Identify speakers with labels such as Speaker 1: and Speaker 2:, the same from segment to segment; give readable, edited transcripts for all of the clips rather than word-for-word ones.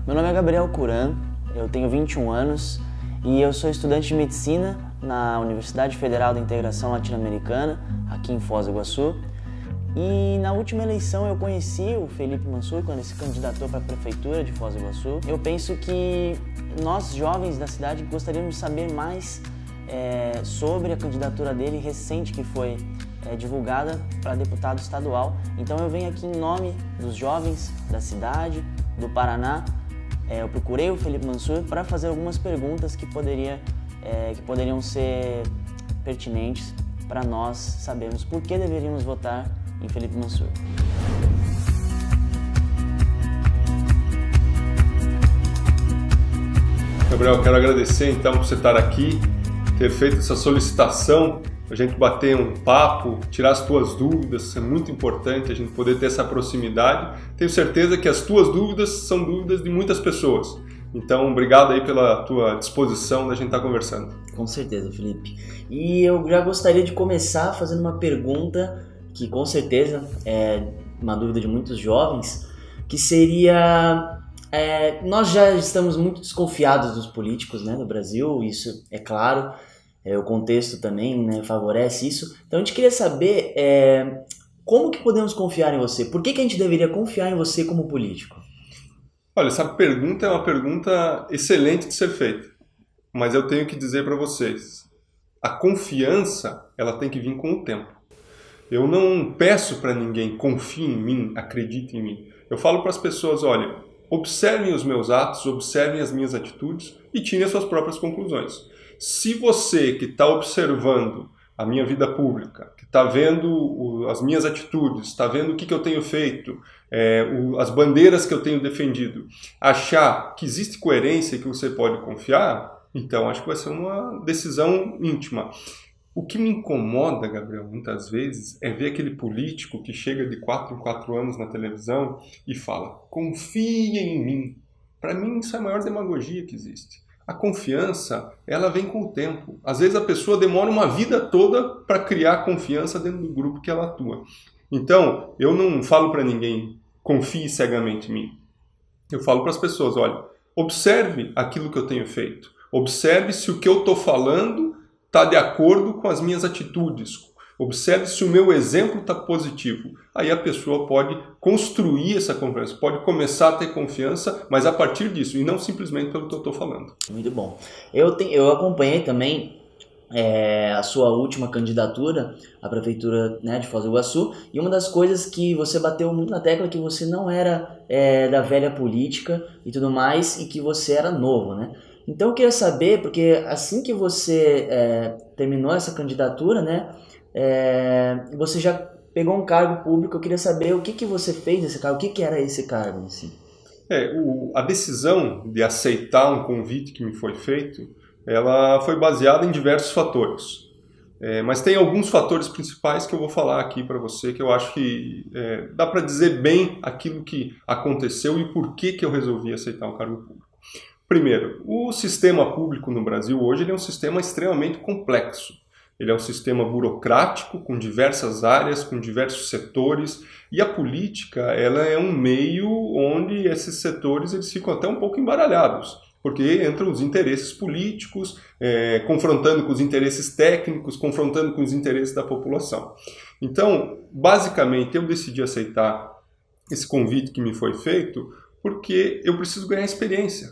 Speaker 1: Meu nome é Gabriel Curan, eu tenho 21 anos e eu sou estudante de medicina na Universidade Federal da Integração Latino-Americana, aqui em Foz do Iguaçu. E na última eleição eu conheci o Felipe Mansur quando ele se candidatou para a prefeitura de Foz do Iguaçu. Eu penso que nós, jovens da cidade, gostaríamos de saber mais sobre a candidatura dele recente que foi divulgada para deputado estadual. Então eu venho aqui em nome dos jovens da cidade, do Paraná. Eu procurei o Felipe Mansur para fazer algumas perguntas que poderiam ser pertinentes para nós sabermos por que deveríamos votar em Felipe Mansur.
Speaker 2: Gabriel, quero agradecer então por você estar aqui, ter feito essa solicitação, a gente bater um papo, tirar as tuas dúvidas, é muito importante a gente poder ter essa proximidade. Tenho certeza que as tuas dúvidas são dúvidas de muitas pessoas. Então, obrigado aí pela tua disposição da gente estar conversando.
Speaker 1: Com certeza, Felipe. E eu já gostaria de começar fazendo uma pergunta que com certeza é uma dúvida de muitos jovens, que seria... nós já estamos muito desconfiados dos políticos, né, no Brasil, isso é claro. O contexto também, né, favorece isso. Então a gente queria saber como que podemos confiar em você? Por que a gente deveria confiar em você como político?
Speaker 2: Olha, essa pergunta é uma pergunta excelente de ser feita, mas eu tenho que dizer para vocês, a confiança ela tem que vir com o tempo. Eu não peço para ninguém confie em mim, acredite em mim. Eu falo para as pessoas, olha, observem os meus atos, observem as minhas atitudes e tirem as suas próprias conclusões. Se você que está observando a minha vida pública, que está vendo as minhas atitudes, está vendo o que eu tenho feito, as bandeiras que eu tenho defendido, achar que existe coerência e que você pode confiar, então acho que vai ser uma decisão íntima. O que me incomoda, Gabriel, muitas vezes, é ver aquele político que chega de 4 em 4 anos na televisão e fala, confie em mim. Para mim isso é a maior demagogia que existe. A confiança, ela vem com o tempo. Às vezes a pessoa demora uma vida toda para criar confiança dentro do grupo que ela atua. Então, eu não falo para ninguém, confie cegamente em mim. Eu falo para as pessoas, olha, observe aquilo que eu tenho feito. Observe se o que eu estou falando está de acordo com as minhas atitudes. Observe se o meu exemplo está positivo. Aí a pessoa pode construir essa conversa, pode começar a ter confiança, mas a partir disso, e não simplesmente pelo que eu estou falando.
Speaker 1: Muito bom. Eu acompanhei também a sua última candidatura à prefeitura, né, de Foz do Iguaçu, e uma das coisas que você bateu muito na tecla é que você não era da velha política e tudo mais, e que você era novo, né? Então eu queria saber, porque assim que você terminou essa candidatura, né, você já pegou um cargo público, eu queria saber o que você fez nesse cargo, o que era esse cargo em si?
Speaker 2: A decisão de aceitar um convite que me foi feito, ela foi baseada em diversos fatores. Mas tem alguns fatores principais que eu vou falar aqui para você, que eu acho que dá para dizer bem aquilo que aconteceu e por que eu resolvi aceitar um cargo público. Primeiro, o sistema público no Brasil hoje ele é um sistema extremamente complexo. Ele é um sistema burocrático, com diversas áreas, com diversos setores, e a política ela é um meio onde esses setores eles ficam até um pouco embaralhados, porque entram os interesses políticos, confrontando com os interesses técnicos, confrontando com os interesses da população. Então, basicamente, eu decidi aceitar esse convite que me foi feito porque eu preciso ganhar experiência.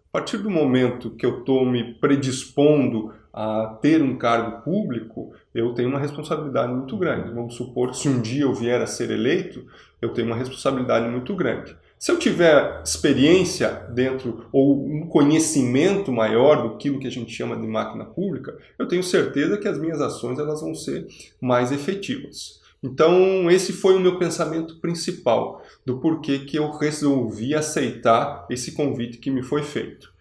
Speaker 2: A partir do momento que eu estou me predispondo a ter um cargo público, eu tenho uma responsabilidade muito grande. Vamos supor que se um dia eu vier a ser eleito, eu tenho uma responsabilidade muito grande. Se eu tiver experiência dentro, ou um conhecimento maior do que a gente chama de máquina pública, eu tenho certeza que as minhas ações elas vão ser mais efetivas. Então, esse foi o meu pensamento principal do porquê que eu resolvi aceitar esse convite que me foi feito.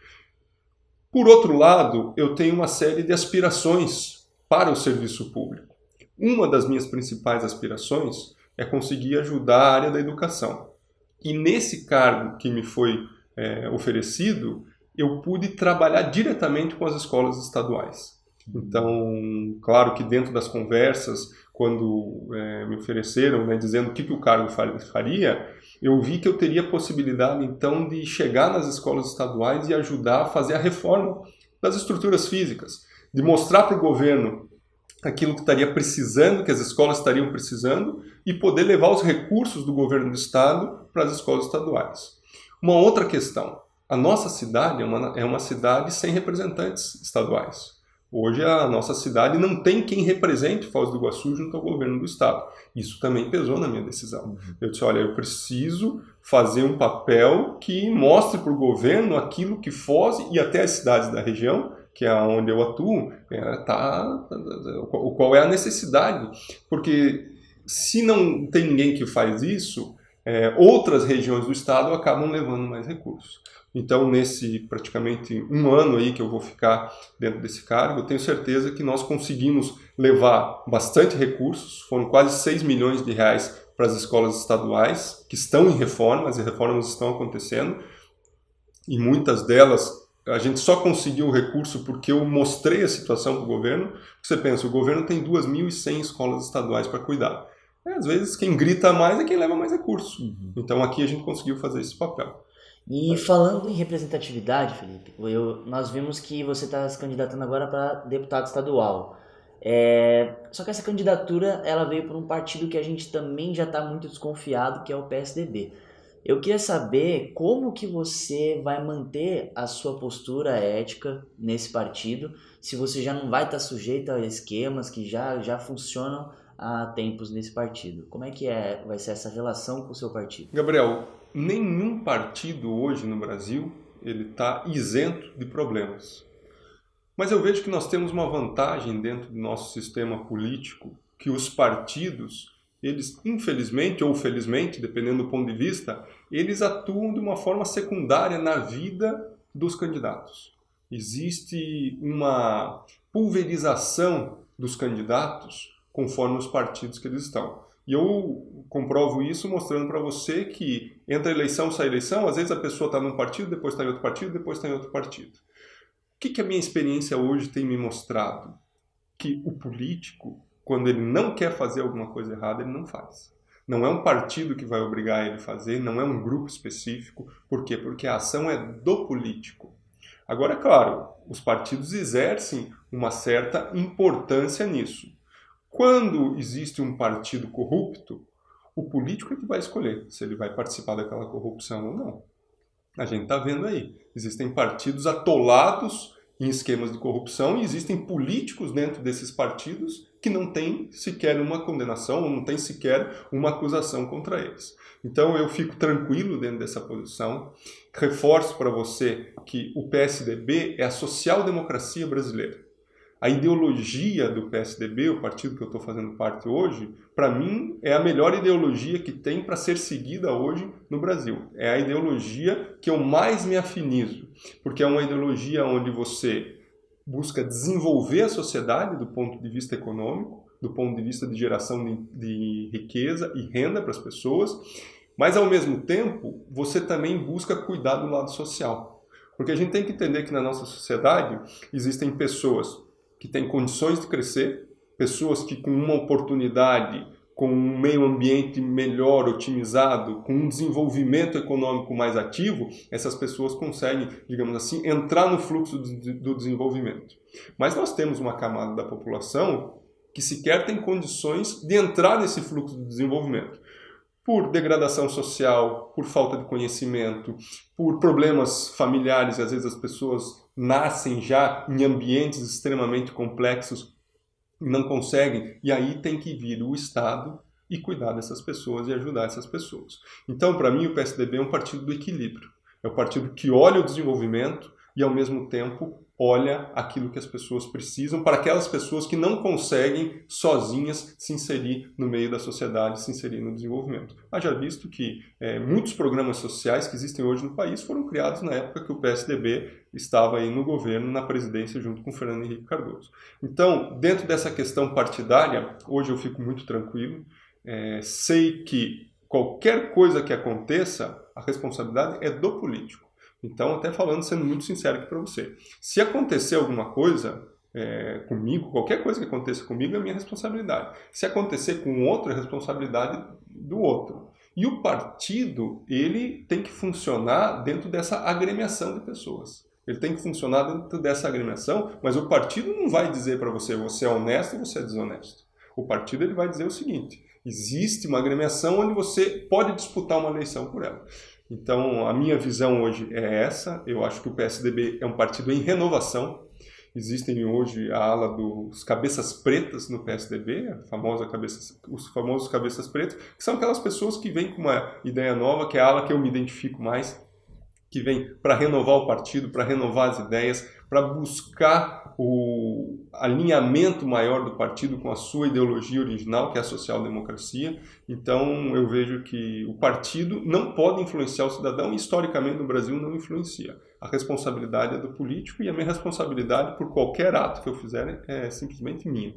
Speaker 2: Por outro lado, eu tenho uma série de aspirações para o serviço público. Uma das minhas principais aspirações é conseguir ajudar a área da educação. E nesse cargo que me foi oferecido, eu pude trabalhar diretamente com as escolas estaduais. Então, claro que dentro das conversas, quando me ofereceram, né, dizendo o que o cargo faria, eu vi que eu teria possibilidade, então, de chegar nas escolas estaduais e ajudar a fazer a reforma das estruturas físicas, de mostrar para o governo aquilo que estaria precisando, que as escolas estariam precisando, e poder levar os recursos do governo do estado para as escolas estaduais. Uma outra questão, a nossa cidade é uma cidade sem representantes estaduais. Hoje a nossa cidade não tem quem represente Foz do Iguaçu junto ao governo do estado. Isso também pesou na minha decisão. Eu disse, olha, eu preciso fazer um papel que mostre para o governo aquilo que Foz e até as cidades da região, que é onde eu atuo, qual é a necessidade. Porque se não tem ninguém que faz isso, outras regiões do estado acabam levando mais recursos. Então, nesse praticamente um ano aí que eu vou ficar dentro desse cargo, eu tenho certeza que nós conseguimos levar bastante recursos, foram quase 6 milhões de reais para as escolas estaduais, que estão em reforma, as reformas estão acontecendo, e muitas delas a gente só conseguiu o recurso porque eu mostrei a situação para o governo. Você pensa, o governo tem 2.100 escolas estaduais para cuidar. Às vezes, quem grita mais é quem leva mais recurso. Então, aqui a gente conseguiu fazer esse papel.
Speaker 1: E falando em representatividade, Felipe, nós vimos que você está se candidatando agora para deputado estadual. Só que essa candidatura ela veio por um partido que a gente também já está muito desconfiado, que é o PSDB. Eu queria saber como que você vai manter a sua postura ética nesse partido, se você já não vai estar sujeito a esquemas que já funcionam há tempos nesse partido. Como é que vai ser essa relação com o seu partido?
Speaker 2: Gabriel, nenhum partido hoje no Brasil ele está isento de problemas. Mas eu vejo que nós temos uma vantagem dentro do nosso sistema político, que os partidos, eles infelizmente ou felizmente, dependendo do ponto de vista, eles atuam de uma forma secundária na vida dos candidatos. Existe uma pulverização dos candidatos conforme os partidos que eles estão. E eu comprovo isso mostrando para você que entre eleição e sai eleição, às vezes a pessoa está num partido, depois está em outro partido, depois está em outro partido. O que a minha experiência hoje tem me mostrado? Que o político, quando ele não quer fazer alguma coisa errada, ele não faz. Não é um partido que vai obrigar ele a fazer, não é um grupo específico. Por quê? Porque a ação é do político. Agora, é claro, os partidos exercem uma certa importância nisso. Quando existe um partido corrupto, o político é que vai escolher se ele vai participar daquela corrupção ou não. A gente está vendo aí. Existem partidos atolados em esquemas de corrupção e existem políticos dentro desses partidos que não têm sequer uma condenação ou não têm sequer uma acusação contra eles. Então eu fico tranquilo dentro dessa posição. Reforço para você que o PSDB é a social-democracia brasileira. A ideologia do PSDB, o partido que eu estou fazendo parte hoje, para mim é a melhor ideologia que tem para ser seguida hoje no Brasil. É a ideologia que eu mais me afinizo, porque é uma ideologia onde você busca desenvolver a sociedade do ponto de vista econômico, do ponto de vista de geração de riqueza e renda para as pessoas, mas ao mesmo tempo você também busca cuidar do lado social. Porque a gente tem que entender que na nossa sociedade existem pessoas que têm condições de crescer, pessoas que com uma oportunidade, com um meio ambiente melhor, otimizado, com um desenvolvimento econômico mais ativo, essas pessoas conseguem, digamos assim, entrar no fluxo do desenvolvimento. Mas nós temos uma camada da população que sequer tem condições de entrar nesse fluxo do desenvolvimento. Por degradação social, por falta de conhecimento, por problemas familiares, às vezes as pessoas nascem já em ambientes extremamente complexos e não conseguem, e aí tem que vir o Estado e cuidar dessas pessoas e ajudar essas pessoas. Então, para mim, o PSDB é um partido do equilíbrio. É um partido que olha o desenvolvimento e, ao mesmo tempo, olha aquilo que as pessoas precisam para aquelas pessoas que não conseguem sozinhas se inserir no meio da sociedade, se inserir no desenvolvimento. Haja visto que muitos programas sociais que existem hoje no país foram criados na época que o PSDB estava aí no governo, na presidência, junto com o Fernando Henrique Cardoso. Então, dentro dessa questão partidária, hoje eu fico muito tranquilo. Sei que qualquer coisa que aconteça, a responsabilidade é do político. Então, até falando, sendo muito sincero aqui para você, se acontecer alguma coisa comigo, qualquer coisa que aconteça comigo é minha responsabilidade. Se acontecer com outro, é responsabilidade do outro. E o partido, ele tem que funcionar dentro dessa agremiação de pessoas. Ele tem que funcionar dentro dessa agremiação, mas o partido não vai dizer para você, você é honesto ou você é desonesto. O partido ele vai dizer o seguinte, existe uma agremiação onde você pode disputar uma eleição por ela. Então, a minha visão hoje é essa. Eu acho que o PSDB é um partido em renovação. Existem hoje a ala dos cabeças pretas no PSDB, os famosos cabeças pretas, que são aquelas pessoas que vêm com uma ideia nova, que é a ala que eu me identifico mais, que vem para renovar o partido, para renovar as ideias, para buscar o alinhamento maior do partido com a sua ideologia original, que é a social-democracia. Então, eu vejo que o partido não pode influenciar o cidadão e, historicamente, no Brasil não influencia. A responsabilidade é do político e a minha responsabilidade por qualquer ato que eu fizer é simplesmente minha.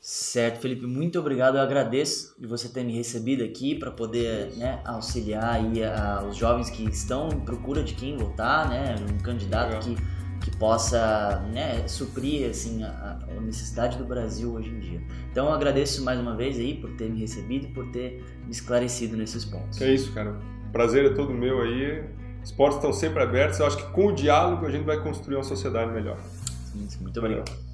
Speaker 1: Certo, Felipe, muito obrigado. Eu agradeço de você ter me recebido aqui para poder, né, auxiliar aí os jovens que estão em procura de quem votar, né, um candidato que possa, né, suprir assim, a necessidade do Brasil hoje em dia. Então eu agradeço mais uma vez aí por ter me recebido e por ter me esclarecido nesses pontos.
Speaker 2: É isso, cara. O prazer é todo meu aí. Os portas estão sempre abertos. Eu acho que com o diálogo a gente vai construir uma sociedade melhor.
Speaker 1: Muito obrigado.